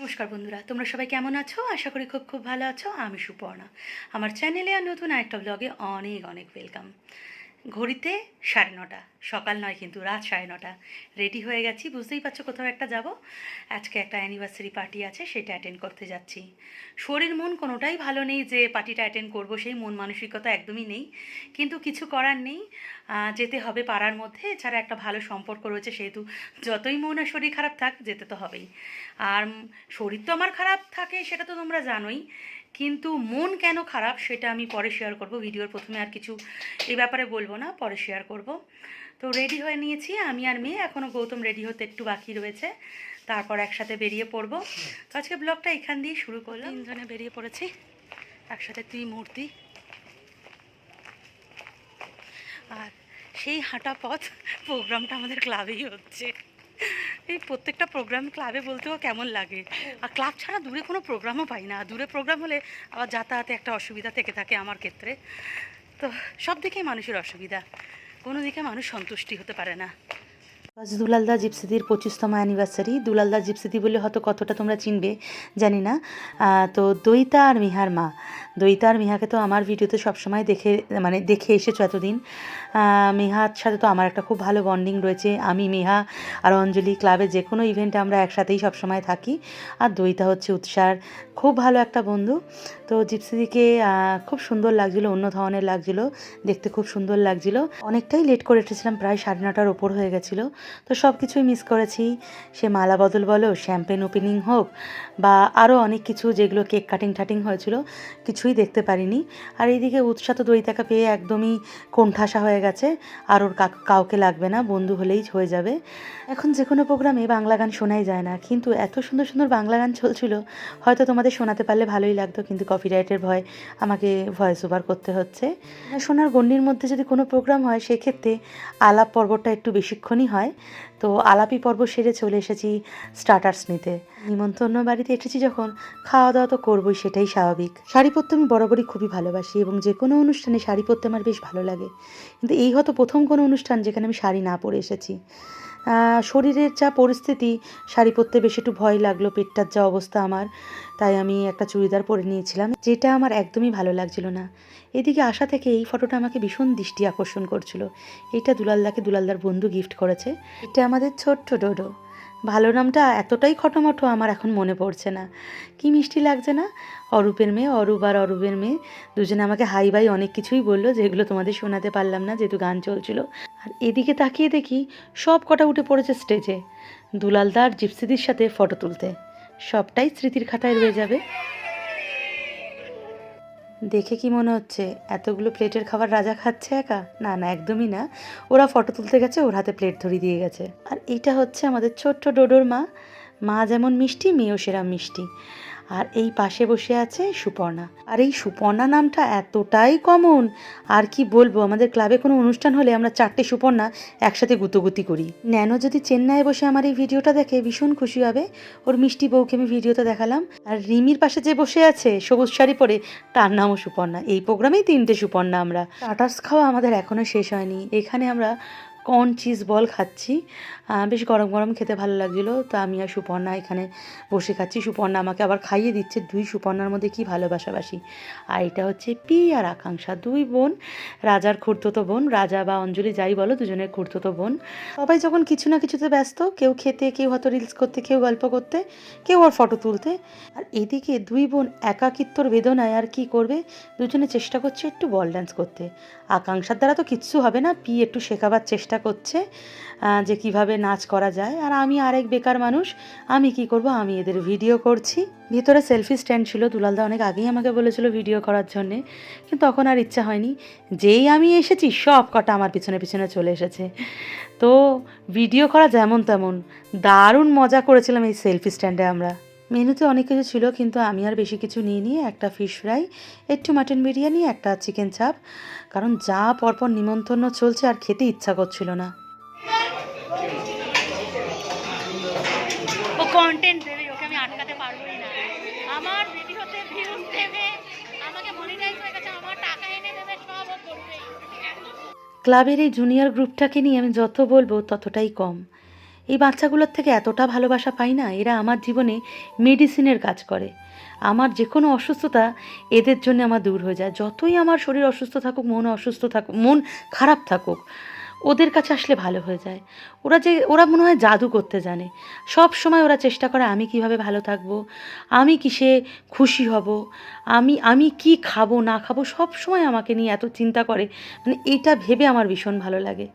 নমস্কার বন্ধুরা, তোমরা সবাই কেমন আছো? আশা করি খুব খুব ভালো আছো। আমি সুপর্ণা। আমার চ্যানেলে আর নতুন আরেকটা ব্লগে অনেক অনেক ওয়েলকাম। ঘড়িতে 9:30, সকাল নয় কিন্তু রাত 9:30। রেডি হয়ে গেছি, বুঝতেই পারছো কোথাও একটা যাব। আজকে একটা অ্যানিভার্সারি পার্টি আছে, সেটা অ্যাটেন্ড করতে যাচ্ছি। শরীর মন কোনোটাই ভালো নেই যে পার্টিটা অ্যাটেন্ড করব, সেই মন মানসিকতা একদমই নেই, কিন্তু কিছু করার নেই, যেতে হবে পাড়ার মধ্যে। এছাড়া একটা ভালো সম্পর্ক রয়েছে, সেহেতু যতই মন আর শরীর খারাপ থাক, যেতে তো হবেই। আর শরীর তো আমার খারাপ থাকে, সেটা তো তোমরা জানোই, কিন্তু মন কেন খারাপ সেটা আমি পরে শেয়ার করব। ভিডিওর প্রথমে আর কিছু এই ব্যাপারে বলবো না, পরে শেয়ার করব। তো রেডি হয়ে নিয়েছি আমি আর মেয়ে, এখনও গৌতম রেডি হতে একটু বাকি রয়েছে, তারপর একসাথে বেরিয়ে পড়ব। তো আজকে ব্লগটা এখান দিয়ে শুরু করলাম। তিনজনে বেরিয়ে পড়েছি একসাথে, তুই মূর্তি। আর সেই হাঁটা পথ, প্রোগ্রামটা আমাদের ক্লাবেই হচ্ছে। এই প্রত্যেকটা প্রোগ্রাম ক্লাবে বলতেও কেমন লাগে। আর ক্লাব ছাড়া দূরে কোনো প্রোগ্রামও পাই না। দূরে প্রোগ্রাম হলে আবার যাতায়াতে একটা অসুবিধা থেকে থাকে আমার ক্ষেত্রে। তো সব দিকেই মানুষের অসুবিধা, কোনো দিকে মানুষ সন্তুষ্টি হতে পারে না। আজ দুলালদা জিপসিদির 25তম অ্যানিভার্সারি। দুলালদা জিপসিদি বলে হয়তো কতটা তোমরা চিনবে জানি না। তো দইতা আর মিহার মা, দইতা আর মিহাকে তো আমার ভিডিওতে সবসময় দেখে এসেছো এতদিন। মিহার সাথে তো আমার একটা খুব ভালো বন্ডিং রয়েছে। আমি, মিহা আর অঞ্জলি ক্লাবে যে কোনো ইভেন্টে আমরা একসাথেই সবসময় থাকি। আর দইতা হচ্ছে উৎসার খুব ভালো একটা বন্ধু। তো জিপসিদিকে খুব সুন্দর লাগছিলো, অন্য ধরনের লাগছিলো, দেখতে খুব সুন্দর লাগছিলো। অনেকটাই লেট করে এসেছিলাম, প্রায় 9:30টার ওপর হয়ে গেছিলো। তো সব কিছুই মিস করেছি। সে মালা বদল বলো, শ্যাম্পেন ওপেনিং হোক, বা আরও অনেক কিছু যেগুলো কেক কাটিং টাটিং হয়েছিল, কিছুই দেখতে পারিনি। আর এইদিকে উৎসাহ তো দইতাকে পেয়ে একদমই কোণঠাসা হয়ে গেছে। আর ওর কাউকে লাগবে না, বন্ধু হলেই হয়ে যাবে। এখন যে কোনো প্রোগ্রামে বাংলা গান শোনাই যায় না, কিন্তু এত সুন্দর সুন্দর বাংলা গান চলছিল, হয়তো তোমাদের শোনাতে পারলে ভালোই লাগতো, কিন্তু কপিরাইটের ভয় আমাকে ভয়েস ওভার করতে হচ্ছে। শোনার গণ্ডির মধ্যে যদি কোনো প্রোগ্রাম হয়, সেক্ষেত্রে আলাপ পর্বটা একটু বেশিক্ষণই হয়। তো আলাপি পর্ব সেরে চলে এসেছি স্টার্টার্স নিতে। নিমন্ত্রণ বাড়িতে এসেছি যখন, খাওয়া দাওয়া তো করবোই, সেটাই স্বাভাবিক। শাড়ি পরতে আমি বরাবরই খুবই ভালোবাসি, এবং যে কোনো অনুষ্ঠানে শাড়ি পরতে আমার বেশ ভালো লাগে। কিন্তু এই হয়তো প্রথম কোনো অনুষ্ঠান যেখানে আমি শাড়ি না পরে এসেছি। শরীরের যা পরিস্থিতি, শাড়ি পরতে বেশ একটু ভয় লাগলো, পেটটার যা অবস্থা আমার, তাই আমি একটা চুড়িদার পরে নিয়েছিলাম, যেটা আমার একদমই ভালো লাগছিল না। এদিকে আসা থেকে এই ফটোটা আমাকে ভীষণ দৃষ্টি আকর্ষণ করছিল। এটা দুলালদার বন্ধু গিফট করেছে। এটা আমাদের ছোট্ট ডোডো। ভালো নামটা এতটাই খটোমটো আমার এখন মনে পড়ছে না। কি মিষ্টি লাগছে না? অরূপের মেয়ে, অরূপ আর অরূপের মেয়ে দুজনে আমাকে হাই বাই অনেক কিছুই বললো, যেগুলো তোমাদের শোনাতে পারলাম না যেহেতু গান চলছিল। আর এদিকে তাকিয়ে দেখি সব কটা উঠে পড়েছে স্টেজে দুলালদা আর জিপসিদির সাথে ফটো তুলতে। সবটাই স্মৃতির খাতায় রয়ে যাবে। দেখে কি মনে হচ্ছে এতগুলো প্লেটের খাবার রাজা খাচ্ছে একা? না না, একদমই না। ওরা ফটো তুলতে গেছে, ওর হাতে প্লেট ধরিয়ে দিয়ে গেছে। আর এটা হচ্ছে আমাদের ছোট্ট ডোডোর মা। মা যেমন মিষ্টি, মেয়েও সেরা মিষ্টি। আর এই পাশে বসে আছে সুপর্ণা। আর এই সুপর্ণা নামটা এতটাই কমন, আর কি বলবো। আমাদের ক্লাবে কোনো অনুষ্ঠান হলে আমরা 4টে সুপর্ণা একসাথে গুতোগুতি করি। ন্যানো যদি চেন্নাইয়ে বসে আমার এই ভিডিওটা দেখে ভীষণ খুশি হবে। ওর মিষ্টি বউকে আমি ভিডিওতে দেখালাম। আর রিমির পাশে যে বসে আছে সবুজ শাড়ি পরে, তার নামও সুপর্ণা। এই প্রোগ্রামেই 3টে সুপর্ণা আমরা। স্টার্টার্স খাওয়া আমাদের এখনও শেষ হয়নি। এখানে আমরা কর্ন চিজ বল খাচ্ছি, বেশ গরম গরম খেতে ভালো লাগছিলো। তো আমি আর সুপর্ণা এখানে বসে খাচ্ছি। সুপর্ণা আমাকে আবার খাইয়ে দিচ্ছে। দুই সুপর্ণার মধ্যে কি ভালোবাসাবাসি। আর এটা হচ্ছে পি আর আকাঙ্ক্ষা, দুই বোন, রাজার খুড়তুতো বোন। রাজা বা অঞ্জলি যাই বলো, দুজনের খুড়তুতো বোন। সবাই যখন কিছু না কিছুতে ব্যস্ত, কেউ খেতে, কেউ হয়তো রিলস করতে, কেউ গল্প করতে, কেউ আর ফটো তুলতে। আর এদিকে দুই বোন একাকিত্বর বেদনায় আর কি করবে, দুজনে চেষ্টা করছে একটু বল ডান্স করতে। আকাঙ্ক্ষার দ্বারা তো কিচ্ছু হবে না, পি একটু শেখাবার চেষ্টা করছে যে কিভাবে নাচ করা যায়। আর আমি আরেক বেকার মানুষ, আমি কি করব, আমি এদের ভিডিও করছি। ভিতরে সেলফি স্ট্যান্ড ছিল, দুলালদা অনেক আগেই আমাকে বলেছিল ভিডিও করার জন্যে, কিন্তু তখন আর ইচ্ছা হয়নি। যেই আমি এসেছি সব কটা আমার পিছনে পিছনে চলে এসেছে। তো ভিডিও করা যেমন তেমন, দারুণ মজা করেছিলাম এই সেলফি স্ট্যান্ডে আমরা। মেনুতে অনেক কিছু ছিল, কিন্তু আমি আর বেশি কিছু নিয়ে একটা ফিশ ফ্রাই, একটু মাটন বিরিয়ানি, একটা চিকেন চাপ, কারণ যা পরপর নিমন্ত্রণ চলছে আর খেতে ইচ্ছা করছিল না। ও কন্টেন্ট দেবে, ওকে আমি আটকাতে পারবোই না। আমার ভিডিওতে ভিউজ দেবে, আমাকে মনিটাইজ হয়ে গেছে, আমার টাকা এনে দেবে, সব ও করবে। ক্লাবের এই জুনিয়র গ্রুপটাকে নিয়ে আমি যত বলবো ততটাই কম। এই বাচ্চাগুলোর থেকে এতটা ভালোবাসা পাই না, এরা আমার জীবনে মেডিসিনের কাজ করে। আমার যে কোনো অসুস্থতা এদের জন্য আমার দূর হয়ে যায়। যতই আমার শরীর অসুস্থ থাকুক, মন অসুস্থ থাকুক, মন খারাপ থাকুক, ওদের কাছে আসলে ভালো হয়ে যায়। ওরা মনে হয় জাদু করতে জানে। সব সময় ওরা চেষ্টা করে আমি কিভাবে ভালো থাকবো, আমি কিসে খুশি হব, আমি আমি কি খাবো না খাবো, সব সময় আমাকে নিয়ে এত চিন্তা করে, মানে এইটা ভেবে আমার ভীষণ ভালো লাগে।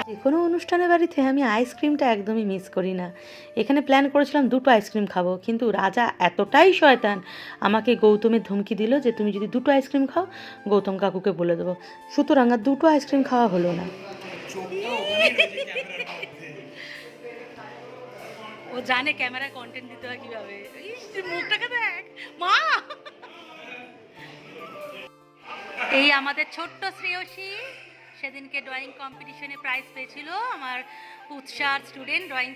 যে কোনো অনুষ্ঠানের বাড়িতে আমি আইসক্রিমটা একদমই মিস করি না। এখানে প্ল্যান করেছিলাম দুটো আইসক্রিম খাবো, কিন্তু রাজা এতটাই শয়তান, আমাকে গৌতমের ধমকি দিল যে তুমি যদি দুটো আইসক্রিম খাও গৌতম কাকুকে বলে দেবো। সুতরাং আর দুটো আইসক্রিম খাওয়া হলো না। ও জানে ক্যামেরায় কন্টেন্ট দিতে হয় কিভাবে। মুখটাকে দেখ মা। এই আমাদের ছোট্ট শ্রেয়সী সেদিনকে ড্রয়িং কম্পিটিশনে প্রাইজ পেয়েছিল। আমার উৎসাহ স্টুডেন্ট ড্রয়িং,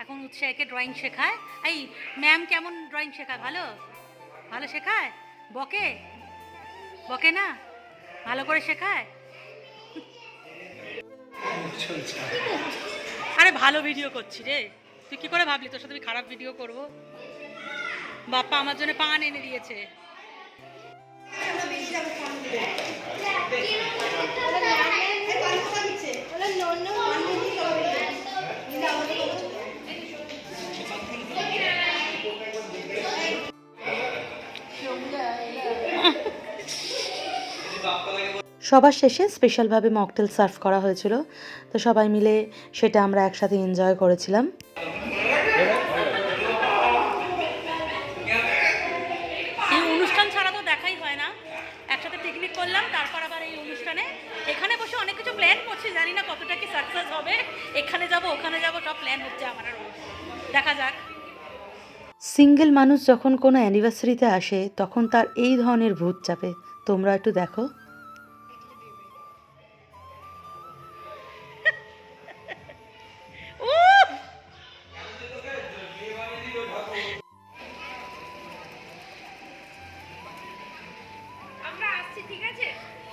এখন উৎসাহকে ড্রয়িং শেখায়। এই ম্যাম কেমন ড্রয়িং শেখায়? ভালো ভালো শেখায়? বকে বকে না? ভালো করে শেখায়? আরে ভালো ভিডিও করছি রে, তুই কি করে ভাবলি তোর সাথে আমি খারাপ ভিডিও করব? বাপ্পা আমার জন্য পান এনে দিয়েছে। সবার শেষে স্পেশালভাবে মকটেল সার্ভ করা হয়েছিল, তো সবাই মিলে সেটা আমরা একসাথে এনজয় করেছিলাম। এই অনুষ্ঠান ছাড়া তো দেখাই হয় না। একসাথে পিকনিক করলাম, তারপর আবার এই অনুষ্ঠানে এখানে বসে অনেক কিছু প্ল্যান করছি, জানি না কতটা কি সাকসেস হবে। এখানে যাব ওখানে যাব সব প্ল্যান হচ্ছে আমার, আর দেখা যাক। সিঙ্গেল মানুষ যখন কোনো অ্যানিভার্সারিতে আসে তখন তার এই ধরনের ভূত চাপে। তোমরা একটু দেখো।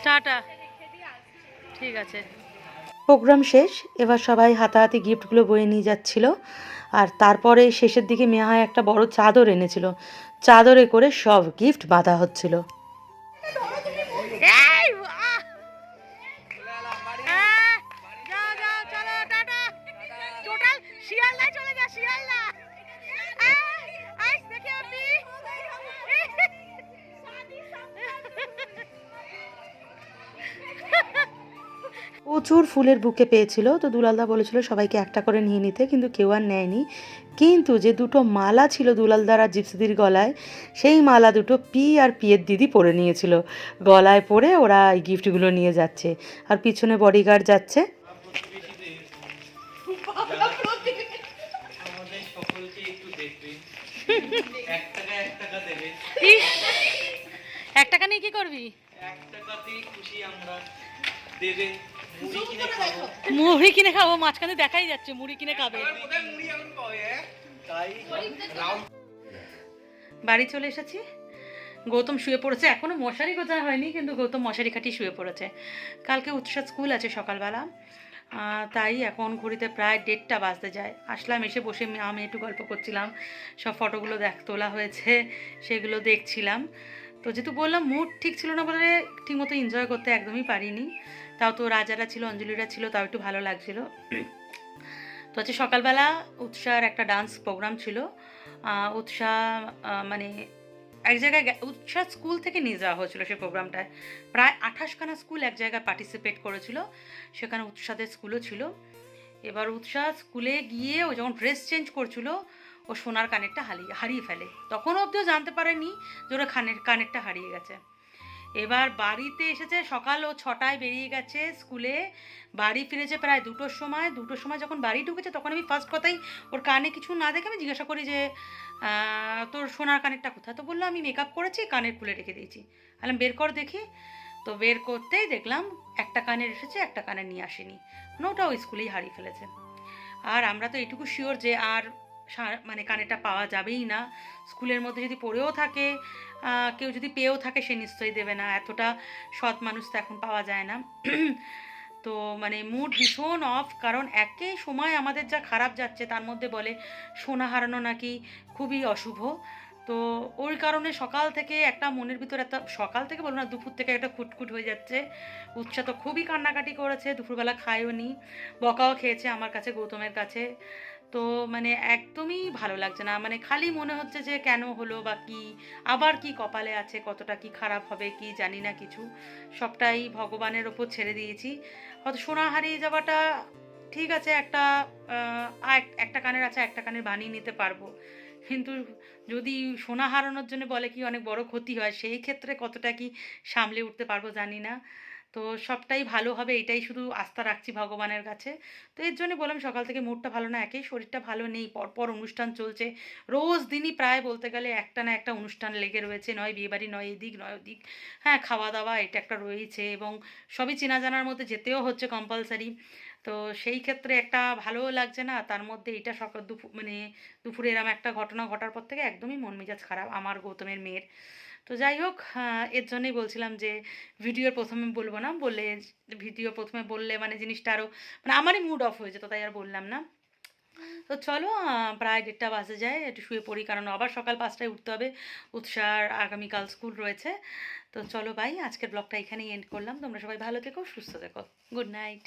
টাটা, ঠিক আছে। প্রোগ্রাম শেষ, এবার সবাই হাতাহাতি গিফটগুলো বয়ে নিয়ে যাচ্ছিল। আর তারপরে শেষের দিকে মেয়া একটা বড় চাদর এনেছিল, চাদরে করে সব গিফট বাঁধা হচ্ছিল। প্রচুর ফুলের বুকে পেয়েছিল, তো দুলালদা বলেছিল সবাইকে একটা করে নিয়ে নিতে, কিন্তু কেউ আর নেয়নি। কিন্তু যে দুটো মালা ছিল দুলালদার আর জিপসিদির গলায়, সেই মালা দুটো পি আর পিয়ের দিদি পরে নিয়েছিল। গলায় পরে ওরা এই গিফটগুলো নিয়ে যাচ্ছে, আর পিছনে বডিগার্ড যাচ্ছে। এক টাকা নিয়ে কি করবি? মুড়ি কিনে খাবো, মাঝখানে দেখাই যাচ্ছে মুড়ি কিনে খাবে। বাড়ি চলে এসেছি, গৌতম শুয়ে পড়েছে, এখনো মশারি গোছা হয়নি, কিন্তু গৌতম মশারি খাটিয়ে শুয়ে পড়েছে। কালকে উৎসাহ স্কুল আছে সকালবেলা, তাই এখন ঘড়িতে প্রায় 1:30 বাজতে যায়। আসলাম, এসে বসে আমি একটু গল্প করছিলাম, সব ফটোগুলো তোলা হয়েছে সেগুলো দেখছিলাম। তো যেহেতু বললাম মুড ঠিক ছিল না বলে ঠিকমতো এনজয় করতে একদমই পারিনি। তাও তো রাজারা ছিল, অঞ্জলিরা ছিল, তাও একটু ভালো লাগছিল। তো হচ্ছে সকালবেলা উৎসাহের একটা ডান্স প্রোগ্রাম ছিল। উৎসাহ মানে এক জায়গায় উৎসাহ স্কুল থেকে নিয়ে যাওয়া হয়েছিল সেই প্রোগ্রামটায়। প্রায় 28খানা স্কুল এক জায়গায় পার্টিসিপেট করেছিল, সেখানে উৎসাহের স্কুলও ছিল। এবার উৎসাহ স্কুলে গিয়ে ও যখন ড্রেস চেঞ্জ করছিল, ও সোনার কানেরটা হারিয়ে ফেলে। তখন অবধিও জানতে পারেনি যে ওরা কানেরটা হারিয়ে গেছে। এবার বাড়িতে এসেছে, সকাল ও 6টায় বেরিয়ে গেছে স্কুলে, বাড়ি ফিরেছে প্রায় 2টোর সময়। 2টোর সময় যখন বাড়ি ঢুকেছে তখন আমি ফার্স্ট কথাই ওর কানে কিছু না দেখে আমি জিজ্ঞাসা করি যে তোর সোনার কানেরটা কোথায়? তো বললো আমি মেকআপ করেছি, কানের খুলে রেখে দিয়েছি। বললাম বের কর দেখি। তো বের করতেই দেখলাম একটা কানের এসেছে, একটা কানের নিয়ে আসেনি, ওটা ওই স্কুলেই হারিয়ে ফেলেছে। আর আমরা তো এইটুকু শিওর যে আর মানে কানেরটা পাওয়া যাবেই না। স্কুলের মধ্যে যদি পড়েও থাকে, কেউ যদি পেয়েও থাকে সে নিশ্চয়ই দেবে না, এতটা সৎ মানুষ তো এখন পাওয়া যায় না। তো মানে মুড ভীষণ অফ, কারণ একে সময় আমাদের যা খারাপ যাচ্ছে তার মধ্যে বলে সোনা হারানো নাকি খুবই অশুভ। তো ওই কারণে সকাল থেকে একটা মনের ভিতর একটা, সকাল থেকে বলবো না, দুপুর থেকে একটা খুটখুট হয়ে যাচ্ছে। উৎসা তো খুবই কান্নাকাটি করেছে, দুপুরবেলা খায়ও নি, বকাও খেয়েছে আমার কাছে, গৌতমের কাছে। তো মানে একদমই ভালো লাগছে না, মানে খালি মনে হচ্ছে যে কেন হলো বা কি, আবার কি কপালে আছে, কতটা কি খারাপ হবে কি জানি না কিছু, সবটাই ভগবানের ওপর ছেড়ে দিয়েছি। হয়তো সোনা হারিয়ে যাওয়াটা ঠিক আছে, একটা একটা কানের আছে, একটা কানের বানিয়ে নিতে পারবো, কিন্তু যদি সোনা হারানোর জন্য বলে কি অনেক বড় ক্ষতি হয়, সেই ক্ষেত্রে কতটা কি সামলে উঠতে পারবো জানি না। তো সবটাই ভালো হবে এটাই শুধু আস্থা রাখছি ভগবানের কাছে। তো এর জন্য বললাম সকাল থেকে মুডটা ভালো না, একেই শরীরটা ভালো নেই, পরপর অনুষ্ঠান চলছে, রোজ দিনই প্রায় বলতে গেলে একটা না একটা অনুষ্ঠান লেগে রয়েছে, নয় বিয়েবাড়ি, নয় এদিক নয় ওদিক। হ্যাঁ, খাওয়া দাওয়া এটা একটা রয়েছে, এবং সবই চেনা জানার মধ্যে যেতেও হচ্ছে কম্পালসারি। তো সেই ক্ষেত্রে একটা ভালোও লাগছে না, তার মধ্যে এটা সকাল দুপুর মানে দুপুরে এরম একটা ঘটনা ঘটার পর থেকে একদমই মন মেজাজ খারাপ আমার, গৌতমের মেয়ের। তো যাই হোক, এর জন্যই বলছিলাম যে ভিডিওর প্রথমে বলবো না, বললে ভিডিও প্রথমে বললে মানে জিনিসটা আরও মানে আমারই মুড অফ হয়ে যেত, তাই আর বললাম না। তো চলো, প্রায় 1:30 বাজে যায়, একটু শুয়ে পড়ি, কারণ আবার সকাল 5টায় উঠতে হবে, উৎসার আগামীকাল স্কুল রয়েছে। তো চলো বাই, আজকের ব্লগটা এখানেই এন্ড করলাম, তোমরা সবাই ভালো থেকো, সুস্থ থেকো, গুড নাইট।